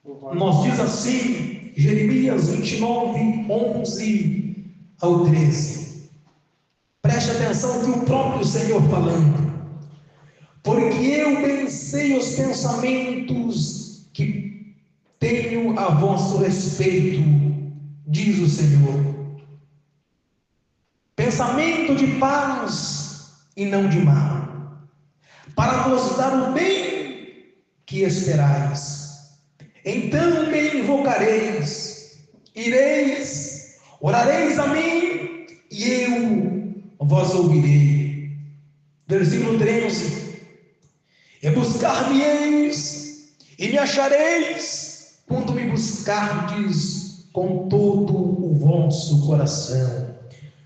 Nós diz assim, Jeremias 29, 11 ao 13. Preste atenção que o próprio Senhor falando. Porque eu bem sei os pensamentos que tenho a vosso respeito, diz o Senhor. Pensamento de paz e não de mal, para vos dar o bem que esperais. Então me invocareis, ireis, orareis a mim, e eu vos ouvirei. Versículo 13. E buscar-me-eis, e me achareis, quando me buscardes com todo o vosso coração.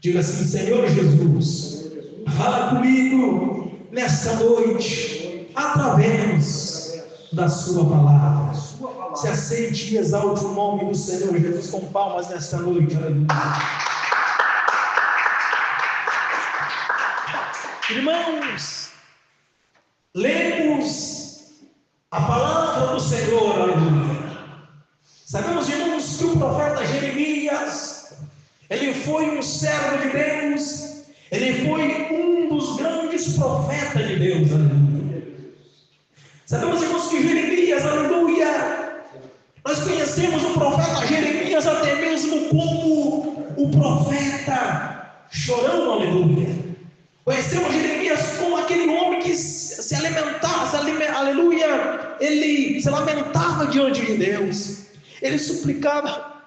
Diga assim: Senhor Jesus, fala comigo nesta noite, através da sua palavra. Se aceite e exalte o nome do Senhor Jesus com palmas nesta noite. Aleluia. Irmãos, lemos a palavra do Senhor, aleluia. Sabemos, irmãos, que o profeta Jeremias, ele foi um servo de Deus, ele foi um dos grandes profetas de Deus, aleluia. Sabemos, irmãos, que Jeremias, aleluia, nós conhecemos o profeta Jeremias até mesmo como o profeta chorão, aleluia. Conhecemos Jeremias como aquele homem que se alimentava, aleluia, ele se lamentava diante de Deus, ele suplicava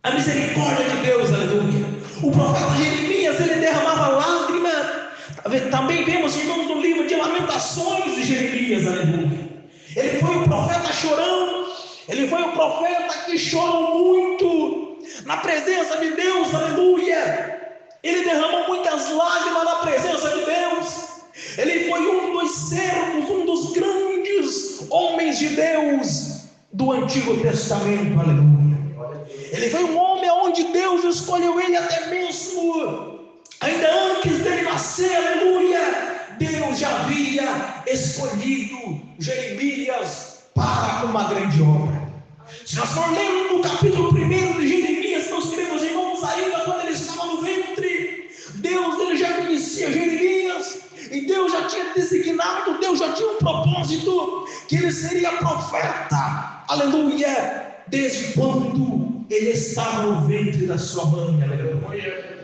a misericórdia de Deus, aleluia. O profeta Jeremias, ele derramava lágrimas. Também vemos, irmãos, no livro de Lamentações de Jeremias, aleluia. Ele foi um profeta chorão, ele foi um profeta que chorou muito na presença de Deus, aleluia. Ele derramou muitas lágrimas na presença de Deus. Ele foi um dos servos, um dos grandes homens de Deus do Antigo Testamento, aleluia. Ele foi um homem onde Deus escolheu ele até mesmo, ainda antes dele nascer, aleluia. Deus já havia escolhido Jeremias para uma grande obra. Se nós for ler no capítulo 1 de Jeremias, nós temos, irmãos, ainda quando ele estava no ventre, Deus ele já conhecia Jeremias, e Deus já tinha designado, Deus já tinha um propósito, que ele seria profeta, aleluia, desde quando ele estava no ventre da sua mãe, aleluia.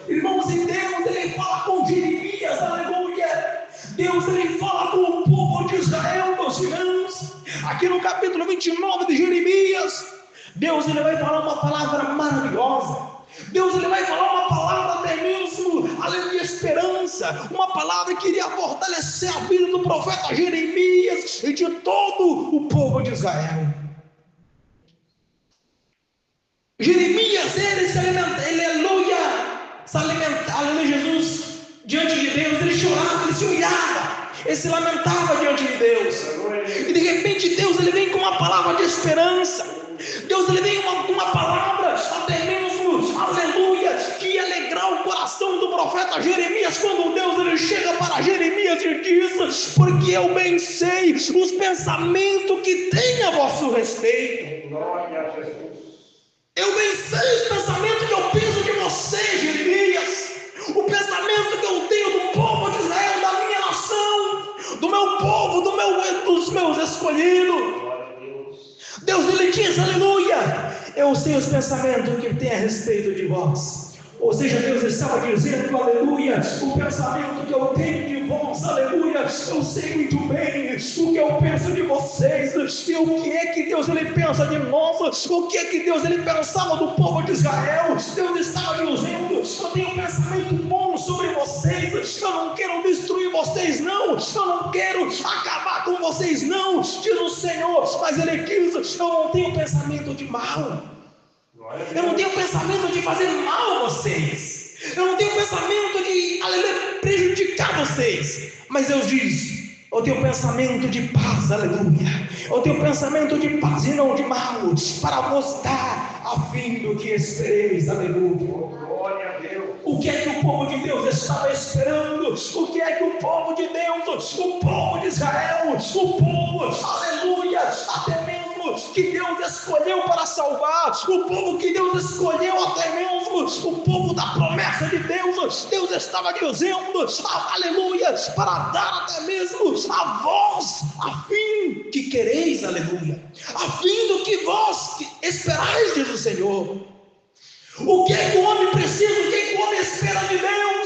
Irmãos, e Deus ele fala com Jeremias, aleluia. Deus ele fala com o povo de Israel, meus irmãos. Aqui no capítulo 29 de Jeremias, Deus ele vai falar uma palavra maravilhosa. Deus ele vai falar uma palavra até mesmo, aleluia, esperança, uma palavra que iria fortalecer a vida do profeta Jeremias e de todo o povo de Israel. Jeremias, ele se alimenta, ele aleluia, Jesus, diante de Deus, ele chorava, ele se humilhava, ele se lamentava diante de Deus, e de repente Deus ele vem com uma palavra de esperança, Deus ele vem com uma palavra, até mesmo, aleluia, que ia alegrar o coração do profeta Jeremias, quando Deus ele chega para Jeremias e diz: porque eu bem sei os pensamentos que tem a vosso respeito. Glória a Jesus. Eu bem sei os pensamentos que eu penso de você, Jeremias, o pensamento que eu tenho do povo de Israel, da minha nação, do meu povo, dos meus escolhidos. Deus ele diz, aleluia, eu sei os pensamentos que tem a respeito de vós. Ou seja, Deus estava dizendo, aleluia, o pensamento que eu tenho de vós, aleluia, eu sei muito bem o que eu penso de vocês, e o que é que Deus ele pensa de nós, o que é que Deus ele pensava do povo de Israel. Deus estava dizendo, eu tenho um pensamento bom sobre vocês, eu não quero destruir vocês não, eu não quero acabar com vocês não, diz o Senhor, mas ele diz, eu não tenho pensamento de mal. Eu não tenho pensamento de fazer mal a vocês. Eu não tenho pensamento de, aleluia, prejudicar vocês. Mas Deus diz, eu tenho pensamento de paz, aleluia. Eu tenho pensamento de paz e não de mal, para vos dar a fim do que espereis, aleluia. Glória a Deus. O que é que o povo de Deus estava esperando? O que é que o povo de Deus, o povo de Israel, o povo, aleluia, até mesmo que Deus escolheu para salvar, o povo que Deus escolheu até mesmo, o povo da promessa de Deus. Deus estava dizendo, aleluia, para dar até mesmo a vós, a fim que quereis, aleluia, a fim do que vós esperais, diz o Senhor. O que é que o homem precisa, o que é que o homem espera de Deus?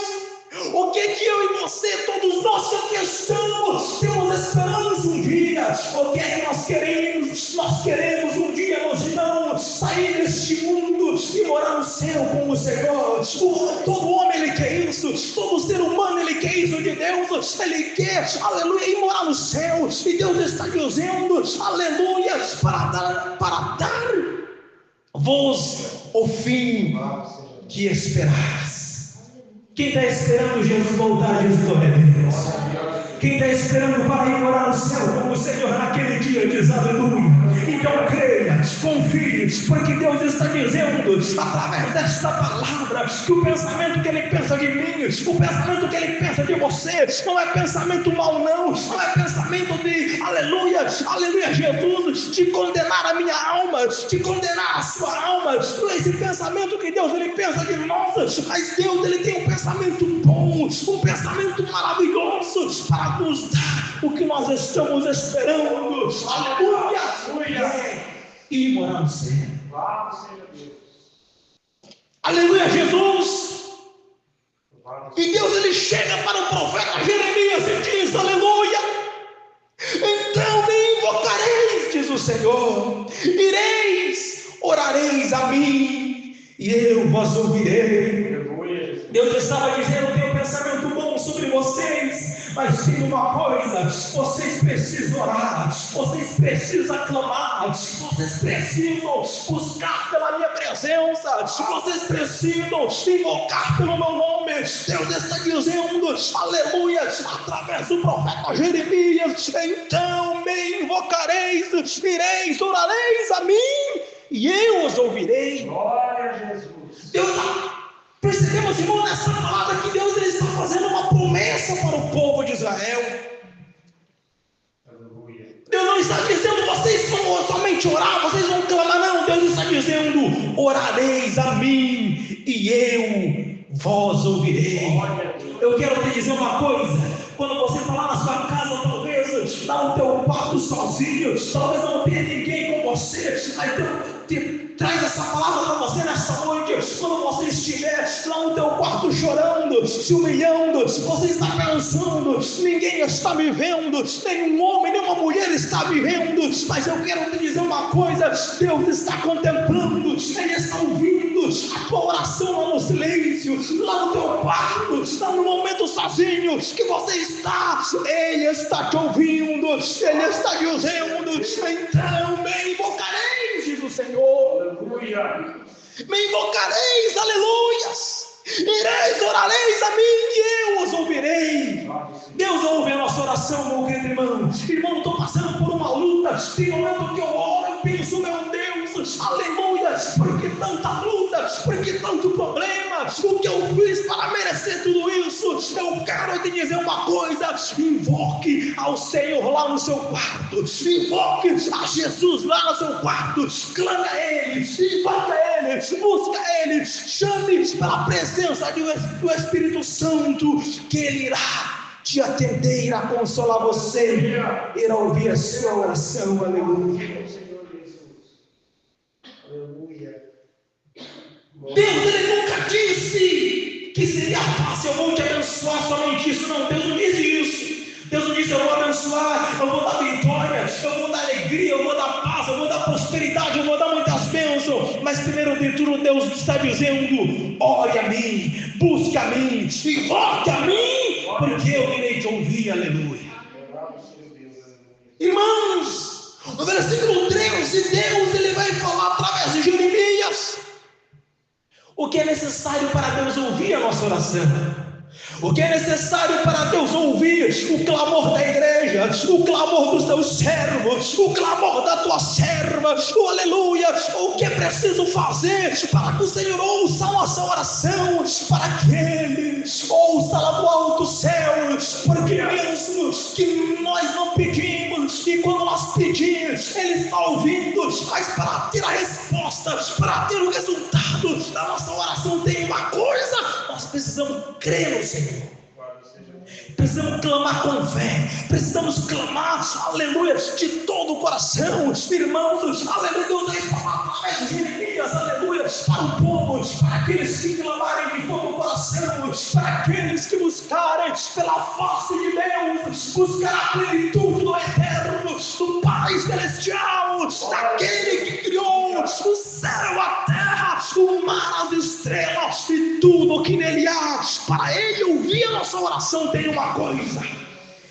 O que é que eu e você, todos nós que aqui estamos, temos esperança um dia? O que é que nós queremos? Nós queremos um dia, nós não sair deste mundo e morar no céu com o Senhor. Todo homem ele quer isso, todo ser humano ele quer isso de Deus, ele quer, aleluia, ir morar no céu. E Deus está dizendo, aleluia, para dar-vos o fim que esperais. Quem está esperando Jesus voltar, diz glória a Deus. Quem está esperando para ir morar no céu com o Senhor naquele dia, diz aleluia. Então creia, confie, porque Deus está dizendo, através desta palavra, que o pensamento que Ele pensa de mim, o pensamento que Ele pensa de você, não é pensamento mau não é pensamento de, aleluia, aleluia, Jesus, de condenar a minha alma, de condenar a sua alma. Não é esse pensamento que Deus Ele pensa de nós, mas Deus Ele tem um pensamento bom, um pensamento maravilhoso, para nos dar o que nós estamos esperando, aleluia, e morar no céu. Aleluia, Jesus. E Deus ele chega para o profeta Jeremias e diz, aleluia, então me invocareis, diz o Senhor, ireis, orareis a mim, e eu vos ouvirei. Deus estava dizendo, eu tenho um pensamento bom sobre vocês, mas tem uma coisa, vocês precisam orar, vocês precisam clamar, vocês precisam buscar pela minha presença, vocês precisam invocar pelo meu nome. Deus está dizendo, aleluia, através do profeta Jeremias, então me invocareis, ireis, orareis a mim, e eu os ouvirei. Glória a Jesus. Deus está... Percebemos, irmão, nessa palavra que Deus ele está fazendo uma promessa para o povo de Israel. Deus não está dizendo, vocês vão somente orar, vocês vão clamar, não. Deus está dizendo, orareis a mim e eu vos ouvirei. Eu quero te dizer uma coisa, quando você está lá na sua casa, talvez lá no teu quarto sozinho, talvez não tenha ninguém com você, aí Deus traz essa palavra para você nessa noite. Quando você estiver lá no teu quarto chorando, se humilhando, você está pensando, ninguém está me vendo, nenhum homem, nenhuma mulher está me vendo, mas eu quero te dizer uma coisa, Deus está contemplando, Ele está ouvindo a tua oração lá no silêncio, lá no teu quarto, está no momento sozinho que você está, Ele está te ouvindo, Ele está dizendo, então me invocareis, diz o Senhor. Aleluia. Me invocareis, aleluias, ireis, orareis a mim e eu os ouvirei. Deus ouve a nossa oração, meu querido irmão. Irmão, estou passando por uma luta, tem momento que eu oro, eu penso, meu Deus, aleluia, por que tanta luta, por que tanto problema, o que eu fiz para merecer tudo isso? Eu quero te dizer uma coisa, invoque ao Senhor lá no seu quarto, invoque a Jesus lá no seu quarto, clame a Ele, invoca a Ele, busca a Ele, chame pela presença do Espírito Santo, que Ele irá te atender, irá consolar você, irá ouvir a sua oração, aleluia. Deus ele nunca disse que seria fácil, eu vou te abençoar, somente isso, não, Deus não disse isso. Deus não disse, eu vou abençoar, eu vou dar vitória, eu vou dar alegria, eu vou dar paz, eu vou dar prosperidade, eu vou dar muitas bênçãos, mas primeiro de tudo Deus está dizendo, ore a mim, busque a mim, invoque a mim, porque eu irei te ouvir, aleluia. Irmãos, no versículo 13, Deus ele vai falar através de Jeremias o que é necessário para Deus ouvir a nossa oração. O que é necessário para Deus ouvir o clamor da igreja, o clamor dos teus servos, o clamor da tua serva, oh, aleluia, o que é preciso fazer para que o Senhor ouça a nossa oração, para que Ele ouça lá do alto céu, porque mesmo que nós não pedimos, e quando nós pedimos, Ele está ouvindo, mas para ter a resposta, para ter o resultado da nossa oração, tem uma coisa: nós precisamos crer no Senhor. Precisamos clamar com fé, precisamos clamar, aleluia, de todo o coração, irmãos, aleluia. Deus aí fala através de Jeremias, aleluia, para o povo, para aqueles que clamarem de todo o coração, para aqueles que buscarem pela face de Deus, buscar a plenitude do eterno, do Pai celestial, daquele que criou o céu, a terra, o mar, as estrelas e tudo o que nele há. Para Ele ouvir a nossa oração, tem uma coisa: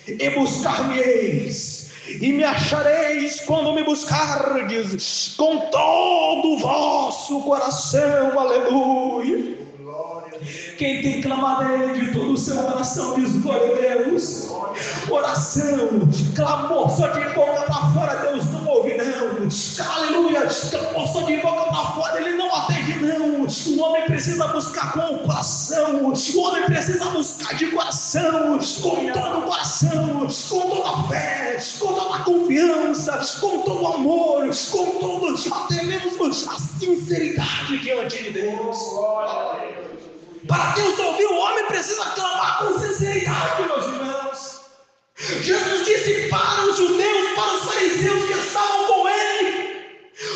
e buscar-me-eis, e me achareis quando me buscardes com todo o vosso coração. Aleluia. Quem tem clamado a Ele de todo o seu coração diz glória a Deus. Oração, clamor só de boca para fora, Deus não ouve não. Aleluia, clamor só de boca para fora, Ele não atende não. O homem precisa buscar com o coração, o homem precisa buscar de coração, com todo o coração, com toda a fé, com toda a confiança, com todo o amor, com todo, até mesmo a sinceridade diante de Deus. Para Deus ouvir, o homem precisa clamar com sinceridade, meus irmãos. Jesus disse para os judeus, para os fariseus que estavam com Ele: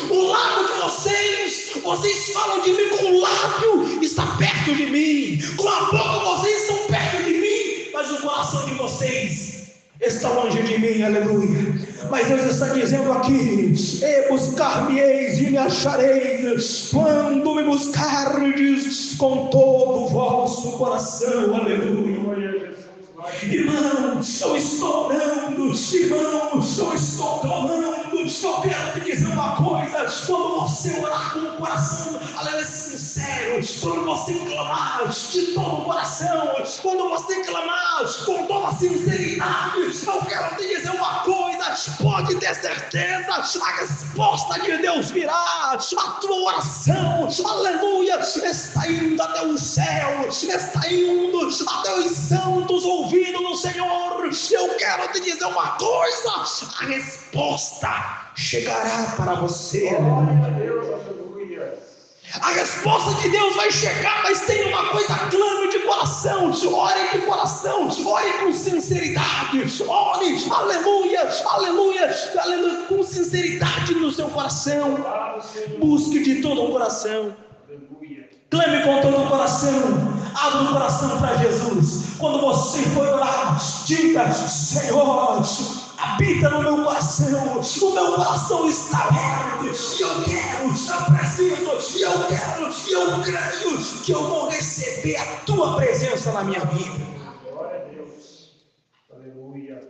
o lábio de vocês falam de mim com o lábio, está perto de mim, com a boca vocês estão perto de mim, mas o coração de vocês está longe de mim. Aleluia. Mas Deus está dizendo aqui: e buscar-me-eis e me achareis quando me buscardes com todo o vosso coração. Aleluia. Irmãos, eu estou orando, irmãos, eu estou clamando. Eu quero te dizer uma coisa: quando você orar com o coração, aleluia, sincero, quando você clamar de todo o coração, quando você clamar com toda a sinceridade, eu quero te dizer uma coisa: pode ter certeza, a resposta de Deus virá. A tua oração, aleluia, está indo até o céu, está indo até os santos ouvindo do Senhor. Eu quero te dizer uma coisa: a resposta chegará para você. A resposta de Deus vai chegar, mas tem uma coisa: clame de coração, ore de coração, ore com sinceridade, ore, aleluia, aleluia, aleluia, com sinceridade no seu coração. Busque de todo o coração, clame com todo o coração, abra o coração para Jesus. Quando você for orar, diga: Senhor, habita no meu coração, o meu coração está aberto, e eu quero, eu preciso, e eu quero, e eu creio que eu vou receber a tua presença na minha vida. Glória a Deus. Aleluia.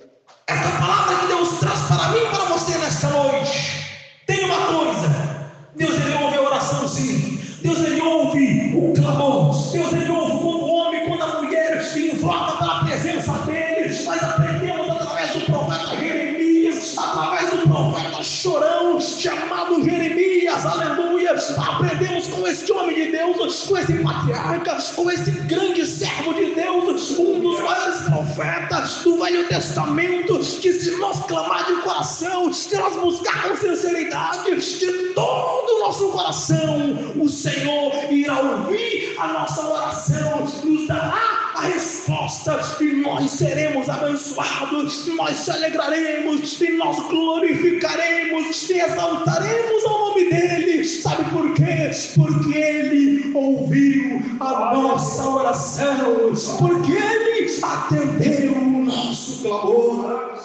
Essa palavra que Deus traz para mim e para você nesta noite tem uma coisa: Deus, Ele ouve a oração, sim. Deus, Ele ouve o clamor. Deus, Ele ouve quando o homem, quando a mulher se invoca pela presença dele. Nós aprendemos através do profeta Jeremias, através do profeta chorão chamado Jeremias, aleluia. Aprendemos com este homem de Deus, com esse patriarca, com esse grande servo de Deus, um dos maiores profetas do Velho Testamento, que se nós clamar de coração, se nós buscar com sinceridade de todo o nosso coração, o Senhor irá ouvir a nossa oração, nos dará a resposta, e nós seremos abençoados, nós te alegraremos, e nós glorificaremos e exaltaremos o nome dele. Sabe por quê? Porque ele ouviu a nossa oração, porque ele atendeu o nosso clamor.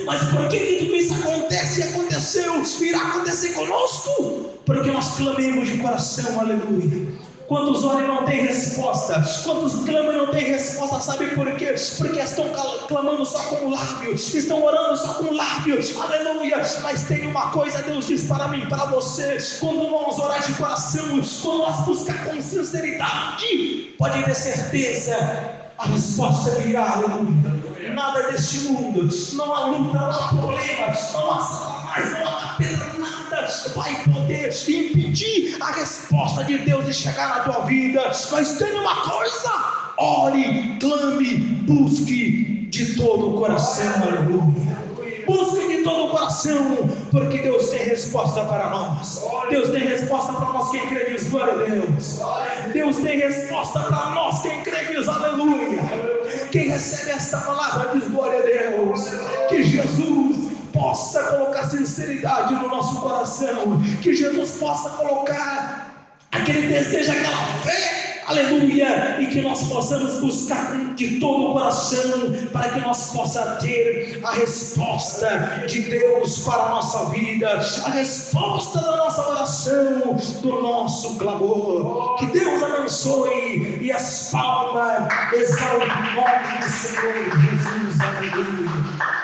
Mas por que tudo isso acontece e aconteceu, irá acontecer conosco? Porque nós clamemos de coração, aleluia. Quantos oram e não tem resposta? Quantos clamam e não tem resposta? Sabe por quê? Porque estão clamando só com o lábio, estão orando só com o lábio, aleluia. Mas tem uma coisa, Deus diz para mim, para você: quando nós orar de coração, quando nós buscar com sinceridade, pode ter certeza A resposta virá, aleluia. Nada deste mundo, não há luta, não há problema, não há satanás, não há pedra, nada vai poder impedir a resposta de Deus de chegar na tua vida. Mas tem uma coisa: ore, clame, busque de todo o coração, aleluia. Busque de todo o coração, porque Deus tem resposta para nós. Deus tem resposta para nós, quem crê diz glória a Deus. Deus tem resposta para nós, quem crê diz aleluia. Quem recebe esta palavra diz glória a Deus. Que Jesus possa colocar sinceridade no nosso coração, que Jesus possa colocar aquele desejo, aquela fé, aleluia, e que nós possamos buscar de todo o coração, para que nós possamos ter a resposta de Deus para a nossa vida, a resposta da nossa oração, do nosso clamor. Que Deus abençoe e as palmas exaltem o nome do Senhor Jesus, aleluia.